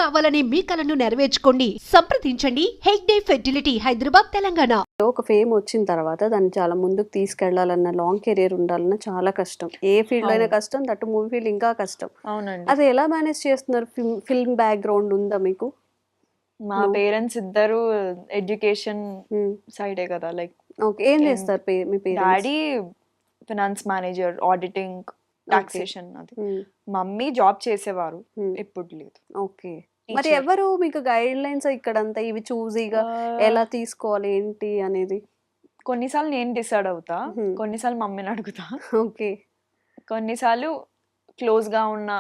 కావాలనే మీ కలను నెరవేర్చుకోండి. సంప్రదించండి హెగ్డే ఫెర్టిలిటీ, హైదరాబాద్, తెలంగాణ. ఒక ఫేమ్ వచ్చిన తర్వాత దాన్ని చాలా ముందుకు తీసుకెళ్లాలన్న లాంగ్ కెరీర్ ఉండాలన్న చాలా కష్టం. ఏ ఫీల్డ్ అయినా కష్టం, దట్టు మూవీ ఫీల్డ్ ఇంకా కష్టం. అవునండి. అది ఎలా మేనేజ్ చేస్తున్నారు? ఫిల్మ్ బ్యాక్గ్రౌండ్ ఉందా మీకు? మా పేరెంట్స్ ఇద్దరు ఎడ్యుకేషన్ సైడే కదా, లైక్ ఓకే. ఏం చేస్తారు మీ parents? Daddy finance manager, auditing, taxation. అది మమ్మీ జాబ్ చేసేవారు, ఇప్పుడు లేదు. ఓకే. మరి ఎవరు మీకు గైడ్ లైన్స్ ఇక్కడంతా ఇవి చూజీగా ఎలా తీసుకోవాలి ఏంటి అనేది? కొన్నిసార్లు నేను డిసైడ్ అవుతా, కొన్నిసార్లు మమ్మీని అడుగుతా. ఓకే. కొన్నిసార్లు క్లోజ్ గా ఉన్న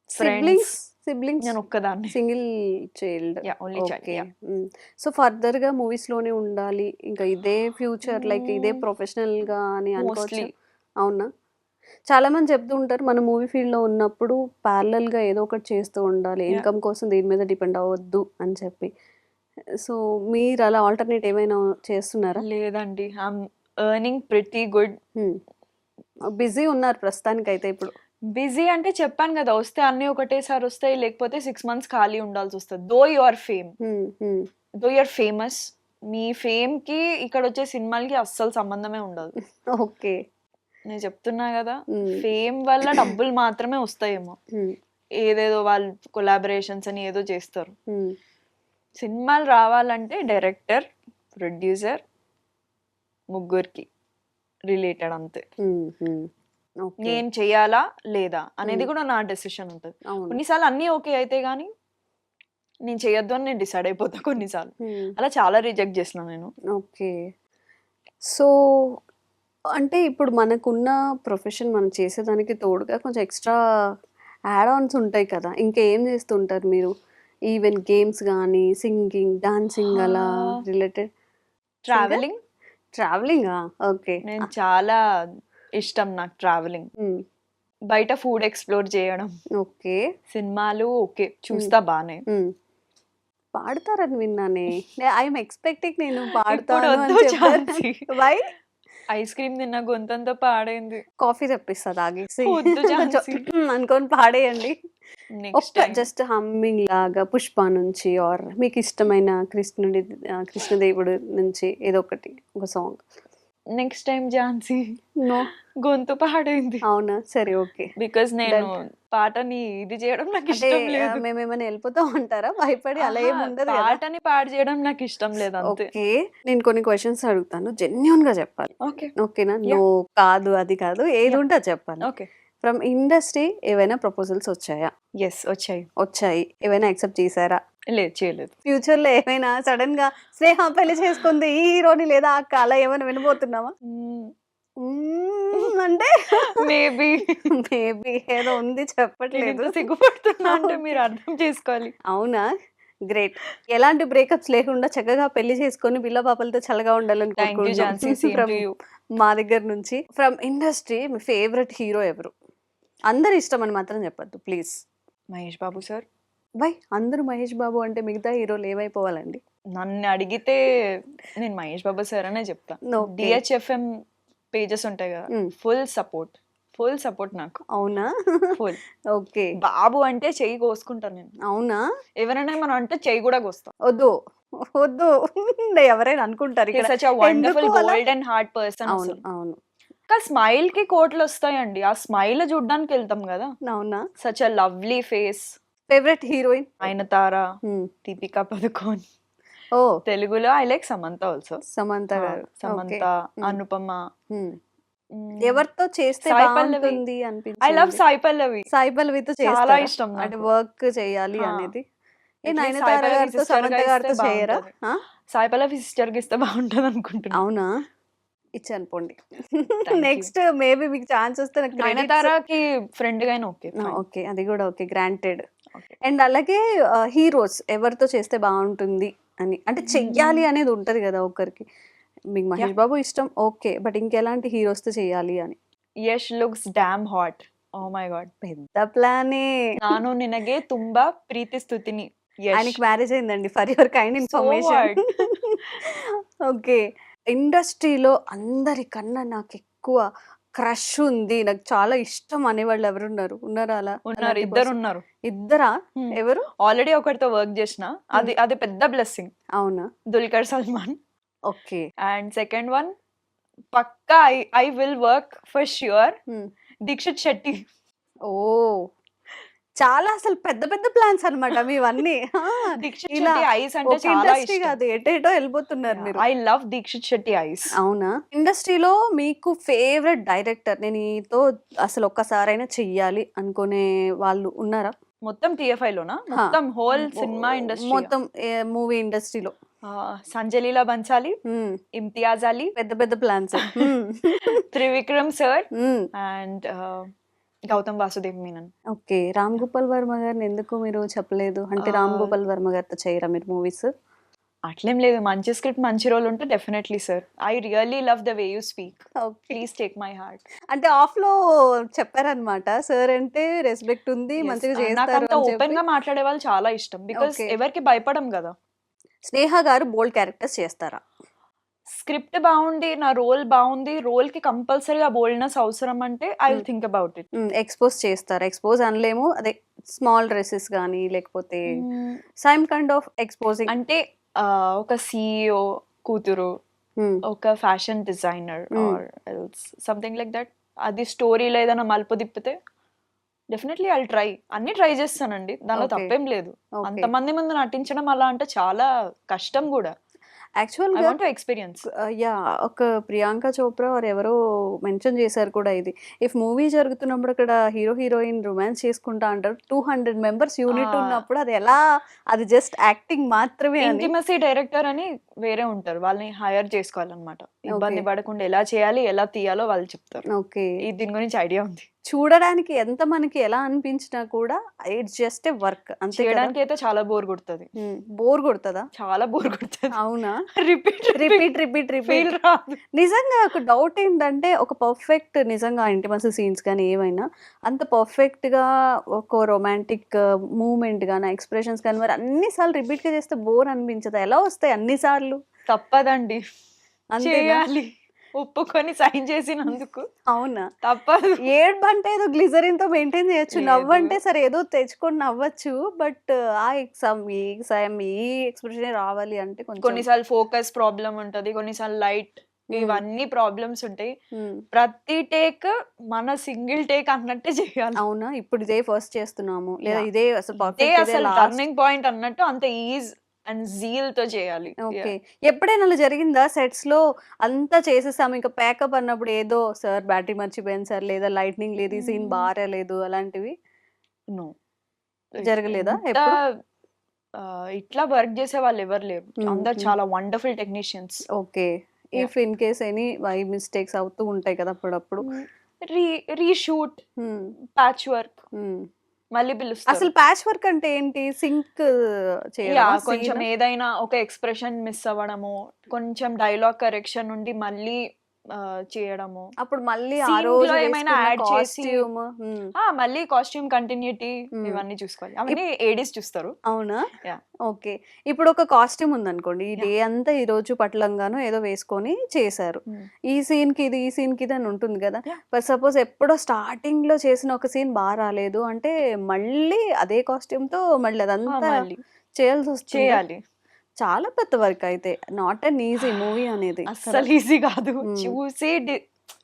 సిబ్లింగ్స్ నేను ఒక్కదాన్ని, single child. Only child. So further గా మూవీస్ లోనే ఉండాలి, ఇంకా ఇదే ఫ్యూచర్, లైక్ ఇదే ప్రొఫెషనల్ గా అని అనుకోవచ్చు. అవునా? చాలా మంది చెప్తూ ఉంటారు, మన మూవీ ఫీల్డ్ లో ఉన్నప్పుడు ప్యారలల్ గా ఏదో ఒకటి చేస్తూ ఉండాలి, ఇన్కమ్ కోసం దీని మీద డిపెండ్ అవ్వద్దు అని చెప్పి. సో మీరు అలా ఆల్టర్నేట్ ఏమైనా చేస్తున్నారా? లేదండి, I'm earning pretty good. Busy ఉన్నారు ప్రస్తుతానికి అయితే. ఇప్పుడు బిజీ అంటే చెప్పాను కదా, వస్తే అన్ని ఒకటేసారి వస్తాయి, లేకపోతే 6 months ఖాళీ ఉండాల్సి వస్తుంది. దో యు ఆర్ ఫేమస్, మీ ఫేమ్ కి ఇక్కడ వచ్చే సినిమాలకి అస్సలు సంబంధమే ఉండదు. ఓకే. నేను చెప్తున్నా కదా, ఫేమ్ వల్ల డబ్బులు మాత్రమే వస్తాయేమో, ఏదేదో వాళ్ళు కొలాబరేషన్స్ అని ఏదో చేస్తారు. సినిమాలు రావాలంటే డైరెక్టర్, ప్రొడ్యూసర్, ముగ్గురికి రిలేటెడ్ అంతే. నేను చెయ్యాలా లేదా అనేది కూడా నా డెసిషన్ ఉంటుంది. కొన్నిసార్లు అన్నీ ఓకే అయితే గానీ నేను చెయ్యొద్దు అని నేను డిసైడ్ అయిపోతా. కొన్నిసార్లు అలా చాలా రిజెక్ట్ చేసిన నేను. ఓకే. సో అంటే ఇప్పుడు మనకున్న ప్రొఫెషన్ మనం చేసేదానికి తోడుగా కొంచెం ఎక్స్ట్రా యాడ్ ఆన్స్ ఉంటాయి కదా, ఇంకా ఏం చేస్తుంటారు మీరు? ఈవెన్ గేమ్స్ కానీ, సింగింగ్, డాన్సింగ్, అలా రిలేటెడ్? ట్రావెలింగ్. ఓకే. నేను చాలా ఇష్టం నాకు ట్రావెలింగ్, బయట ఫుడ్ ఎక్స్ప్లోర్ చేయడం. ఓకే. సినిమాలు ఓకే చూస్తా బానే. పాడతారని విన్నానే, ఐఎమ్ ఎక్స్పెక్టింగ్ నేను పాడతాను. వై? ఐస్ క్రీమ్ తిన్న గొంతంతా పాడైంది. కాఫీ తెప్పిస్తా తాగేసి అనుకొని పాడేయండి. జస్ట్ హమ్మింగ్ లాగా పుష్ప నుంచి, ఆర్ మీకు ఇష్టమైన కృష్ణదేవుడు నుంచి ఏదో ఒకటి, ఒక song. Next time Jhansi. No, గొంతు పాడైంది. అవునా? సరే, ఓకే. బికాస్ నేను పాటని ఇది చేయడం నాకు ఇష్టం లేదు. మేమేమైనా వెళ్ళిపోతా ఉంటారా భయపడి? అలా ఏమి ఉండదు. పాటని పాడు చేయడం నాకు ఇష్టం లేదు. ఓకే. నేను కొన్ని క్వశ్చన్స్ అడుగుతాను, జెన్యూన్ గా చెప్పాలి. ఓకేనా? నో కాదు, అది కాదు, ఏది ఉంటే చెప్పాలి. ఓకే. ఫ్రమ్ ఇండస్ట్రీ ఏవైనా ప్రపోజల్స్ వచ్చాయా? ఎస్, వచ్చాయి. ఏవైనా యాక్సెప్ట్ చేశారా? లేదు, చేయలేదు. ఫ్యూచర్ లో ఏమైనా సడన్ గా స్నేహ పెళ్లి చేసుకుంది ఈ హీరోని లేదా అక్క, అలా ఏమైనా వినబోతున్నావా? అంటే మేబీ ఏదో ఉంది, చెప్పట్లేదు. సిగ్గుపడుతున్నా అంటే మీరు అర్థం చేసుకోవాలి. అవునా? గ్రేట్. ఎలాంటి బ్రేకప్స్ లేకుండా చక్కగా పెళ్లి చేసుకొని పిల్ల పాపలతో చల్లగా ఉండాలని మా దగ్గర నుంచి. From industry me favourite hero ఎవరు? అందరు ఇష్టం అని మాత్రం చెప్పద్దు please. Mahesh Babu sir. By అందరూ మహేష్ బాబు అంటే మిగతా హీరోలు ఏమైపోవాలండి? నన్ను అడిగితే నేను మహేష్ బాబు సార్ అనే చెప్తాను. DHFM పేజెస్ ఉంటాయి కదా, ఫుల్ సపోర్ట్ నాకు. అవునా? ఫుల్. ఓకే. బాబు అంటే చెయ్యి కోసుకుంటాను నేను. అవునా? ఎవరైనా మనం అంటే చెయ్యి కూడా కోస్తాం. వద్దు ఎవరైనా అనుకుంటారు. Golden heart person. అవును. స్మైల్ కి కోట్లు వస్తాయండి, ఆ స్మైల్ చూడ్డానికి వెళ్తాం కదా. అవునా? Such a lovely face. Favourite heroine? Nayanthara, Deepika Padukone. ఓ, తెలుగులో I like Samantha also. Samantha గారు. సమంత, అనుపమ. ఎవరితో చేస్తే బాగుంటుంది అనిపించింది? ఐ లవ్ సాయి పల్లవితో చాలా ఇష్టం, అంటే వర్క్ చేయాలి అనేది. నయనతార గారితో, సమంత గారితో చేయరా? సాయి పల్లవి సిస్టర్ కి ఇస్తే బాగుంటుంది అనుకుంటున్నా. అవునా? ఇచ్చాను పోండి. నెక్స్ట్ మేబీ మీకు ఛాన్స్ వస్తే నయనతారకి ఫ్రెండ్ గానే. ఓకే, అది కూడా ఓకే, గ్రాంటెడ్. అండ్ అలాగే హీరోస్ ఎవరితో చేస్తే బాగుంటుంది అని, అంటే చెయ్యాలి అనేది ఉంటది కదా ఒకరికి. మీకు మహేష్ బాబు ఇష్టం, ఓకే, బట్ ఇంకెలాంటి హీరోస్ తో చేయాలి అని? Yash looks damn hot. Oh my god, పెద్ద ప్లానే. నాను నినగే తుంబా ప్రీతి స్తుతిని. ఆయనకి మ్యారేజ్ అయిందండి, for your kind information. Okay. ఇండస్ట్రీలో అందరికన్నా నాకు ఎక్కువ క్రష్ ఉంది, నాకు చాలా ఇష్టం అనేవాళ్ళు ఎవరున్నారు? ఉన్నారా అలా? ఉన్నారు, అలాంటి ఇద్దరు person? ఉన్నారు. ఇద్దరా? ఎవరు? ఆల్రెడీ ఒకరితో వర్క్ చేసిన, అది పెద్ద బ్లెస్సింగ్. అవునా? Dulquer Salmaan. Okay. And second one పక్కా I will work for sure, Deekshith Shetty. ఓ, చాలా అసలు పెద్ద పెద్ద ప్లాన్స్ అన్నమాట మీవన్నీ. దీక్షిత్ ఇలా శెట్టి ఐస్ అంటే ఒక చాలా ఇండస్ట్రీ ఇష్టం. కాదు, ఎటేటో వెళ్ళిపోతున్నారు మీరు. I love Dheekshith Shetty eyes. అవునా? ఇండస్ట్రీలో మీకు ఫేవరెట్ డైరెక్టర్, నేను ఈతో అసలు ఒక్కసారైనా చెయ్యాలి అనుకునే వాళ్ళు ఉన్నారా? మొత్తం TFI లోనా? మొత్తం హోల్ సినిమా ఇండస్ట్రీ. మొత్తం మూవీ ఇండస్ట్రీలో. సంజయ్ లీలా బన్సాలి, ఇమ్తియాజ్ అలీ, పెద్ద పెద్ద plans. Trivikram sir and Gautham Vasudev Menon. Okay. Ram Gopal Varma గారిని ఎందుకు మీరు చెప్పలేదు? అంటే రామ్ గోపాల్ వర్మ గారితో చేయరా మీరు మూవీస్? అట్లేం లేదు, మంచి స్క్రిప్ట్ మంచి రోల్ ఉంటే definitely sir. I really love the way you speak, please take my heart. అంటే ఆఫ్ లో చెప్పారనమాట, సార్ అంటే రెస్పెక్ట్ ఉంది, మంచిగా నాకు చేస్తారు అంత అని ఓపెన్ చెప్పి. గా మాట్లాడే వాళ్ళు చాలా ఇష్టం, బికాస్ Okay. ఎవరికి భయపడం కదా. స్నేహ గారు బోల్డ్ క్యారెక్టర్స్ చేస్తారా? స్క్రిప్ట్ బాగుంది, నా రోల్ బాగుంది, రోల్ కి కంపల్సరీగా బోల్డ్నెస్ అవసరం అంటే I will think about it. Expose చేస్తారు, ఎక్స్పోజ్ అనలేము, అదే స్మాల్ డ్రెస్సెస్ కానీ లేకపోతే సైమ్ కైండ్ ఆఫ్ ఎక్స్పోజింగ్. అంటే ఒక CEO కూతురు, ఒక fashion designer or else something like that, అది స్టోరీలో ఏదైనా మలుపు తిప్పితే డెఫినెట్లీ ఐ ట్రై. అన్ని ట్రై చేస్తానండి, దానిలో Okay. తప్పేం లేదు. అంతమంది ముందు నటించడం అలా అంటే చాలా కష్టం కూడా. యాక్చువల్ ఐ గా వాంట్ టు ఎక్స్పీరియన్స్. యా, ఒక ప్రియాంక చోప్రా వారు ఎవరో మెన్షన్ చేశారు కూడా ఇది. ఇఫ్ మూవీ జరుగుతున్నప్పుడు అక్కడ హీరో హీరోయిన్ రొమాన్స్ చేసుకుంటా అంటారు, 200 మెంబర్స్ యూనిట్ ఉన్నప్పుడు అది ఎలా, అది జస్ట్ యాక్టింగ్ మాత్రమే అని. ఇంటిమసీ డైరెక్టర్ అని వేరే ఉంటారు, వాళ్ళని హైర్ చేసుకోవాలన్నమాట. ఇబ్బంది పడకుండా ఎలా చేయాలి, ఎలా తీయాలో వాళ్ళు చెప్తారు. ఓకే. దీని గురించి ఐడియా ఉంది. చూడడానికి ఎంత మనకి ఎలా అనిపించినా కూడా ఇట్స్ జస్ట్ ఏ వర్క్ అంతే. చేయడానికి అయితే చాలా బోర్ కొడుతుంది, బోర్ కొడుతుందా? చాలా బోర్ కొడుతుంది. అవునా? రిపీట్ రిపీట్ ఫీల్ రాదు. నిజంగా ఒక డౌట్ ఏంటంటే, ఒక పర్ఫెక్ట్ నిజంగా ఇంటిమసీ సీన్స్ కానీ ఏమైనా అంత పర్ఫెక్ట్ గా ఒక రొమాంటిక్ మూమెంట్ కానీ ఎక్స్ప్రెషన్స్ కానీ మరి అన్నిసార్లు రిపీట్ గా చేస్తే బోర్ అనిపించదా? ఎలా వస్తాయి అన్నిసార్లు? తప్పదండి, అంతేనా? చేయాలి, ఒప్పుకొని సైన్ చేసినందుకు. అవునా? తప్పదు. ఏడ్బంటే ఏదో గ్లిజరిన్ తో మెయింటైన్ చేయొచ్చు, లేదు. నవ్వంటే సరే ఏదో తెచ్చుకొని నవ్వచ్చు, బట్ ఆ ఎగ్జామ్ ఈ ఎక్స్ప్రెషన్ రావాలి అంటే కొంచెం. కొన్నిసార్లు ఫోకస్ ప్రాబ్లం ఉంటది, కొన్నిసార్లు లైట్, ఇవన్నీ ప్రాబ్లమ్స్ ఉంటాయి. ప్రతి టేక్ మన సింగిల్ టేక్ అన్నట్టే చేయాలి. అవునా? ఇప్పుడు ఇదే ఫస్ట్ చేస్తున్నాము లేదా Yeah. ఇదే అసలు ఇదే పర్ఫెక్ట్ అసలు టర్నింగ్ పాయింట్ అన్నట్టు అంత ఈజ్ అండ్ జీల్ తో చేయాలి. ఓకే. ఎప్పుడైనా అలా జరిగిందా సెట్స్ లో అంతా చేసేసాము ఇంకా ప్యాకప్ అన్నప్పుడు ఏదో సార్ బ్యాటరీ మర్చిపోయాను సార్, లేదా లైట్నింగ్ లేదు, ఈ సీన్ బాగాలేదు, అలాంటివి నో, జరగలేదా ఎప్పుడు? ఇట్లా వర్క్ చేసే వాళ్ళు ఎవరు లేరు, అందరు చాలా wonderful technicians. Okay. If in case any mistakes అవుతూ ఉంటాయి కదా అప్పుడప్పుడు. రీషూట్, ప్యాచ్ వర్క్, మళ్ళీ పిలుస్తారు. అసలు ప్యాచ్ వర్క్ అంటే ఏంటి? సింక్ చేయడం, కొంచెం ఏదైనా ఒక ఎక్స్ప్రెషన్ మిస్ అవ్వడము, కొంచెం డైలాగ్ కరెక్షన్ నుండి మళ్ళీ చేయడము, అప్పుడు మళ్ళీ ఆ Scene రోజు లో ఏమైనా యాడ్ చేసి కాస్ట్యూమ్. మళ్ళీ కాస్ట్యూమ్ కంటిన్యూటీ ఇవన్నీ చూసుకోవాలి, అవన్నీ ఏడీస్ చూస్తారు. అవునా? Yeah. ఓకే. ఇప్పుడు ఒక కాస్ట్యూమ్ ఉందనుకోండి, ఈ డే అంతా ఈ రోజు పట్లంగాను ఏదో వేసుకొని చేశారు, ఈ సీన్ కి ఇది, ఈ సీన్ కి ఇది అని ఉంటుంది కదా. బట్ సపోజ్ ఎప్పుడో స్టార్టింగ్ లో చేసిన ఒక సీన్ బాగా రాలేదు అంటే మళ్ళీ అదే కాస్ట్యూమ్ తో మళ్ళీ అదంతా మళ్ళీ చేయాల్సి వస్తుంది. చేయాలి. చాలా పెద్ద వర్క్ అయితే, నాట్ అన్ ఈజీ మూవీ అనేది. అస్సలు ఈజీ కాదు. చూసి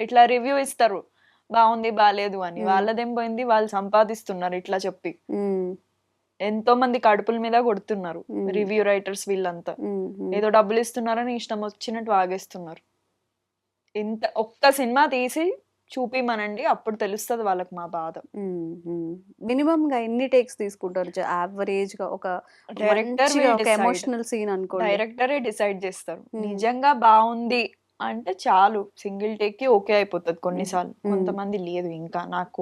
ఇట్లా రివ్యూ ఇస్తారు, బాగుంది బాగాలేదు అని. వాళ్ళదేం పోయింది, వాళ్ళు సంపాదిస్తున్నారు ఇట్లా చెప్పి. ఎంతో మంది కడుపుల మీద కొడుతున్నారు రివ్యూ రైటర్స్ వీళ్ళంతా. ఏదో డబ్బులు ఇస్తున్నారని ఇష్టం వచ్చినట్టు వాగేస్తున్నారు. ఒక్క సినిమా తీసి చూపిమనండి, అప్పుడు తెలుస్తుంది వాళ్ళకి మా బాధ. మినిమం గా ఎన్ని టేక్స్ తీసుకుంటారు యావరేజ్ గా? ఒక డైరెక్టర్ ఎమోషనల్ సీన్ అనుకోండి, డైరెక్టరే డిసైడ్ చేస్తారు. నిజంగా బాగుంది అంటే చాలు, సింగిల్ టేక్ కి ఓకే అయిపోతుంది కొన్నిసార్లు. కొంతమంది లేదు, ఇంకా నాకు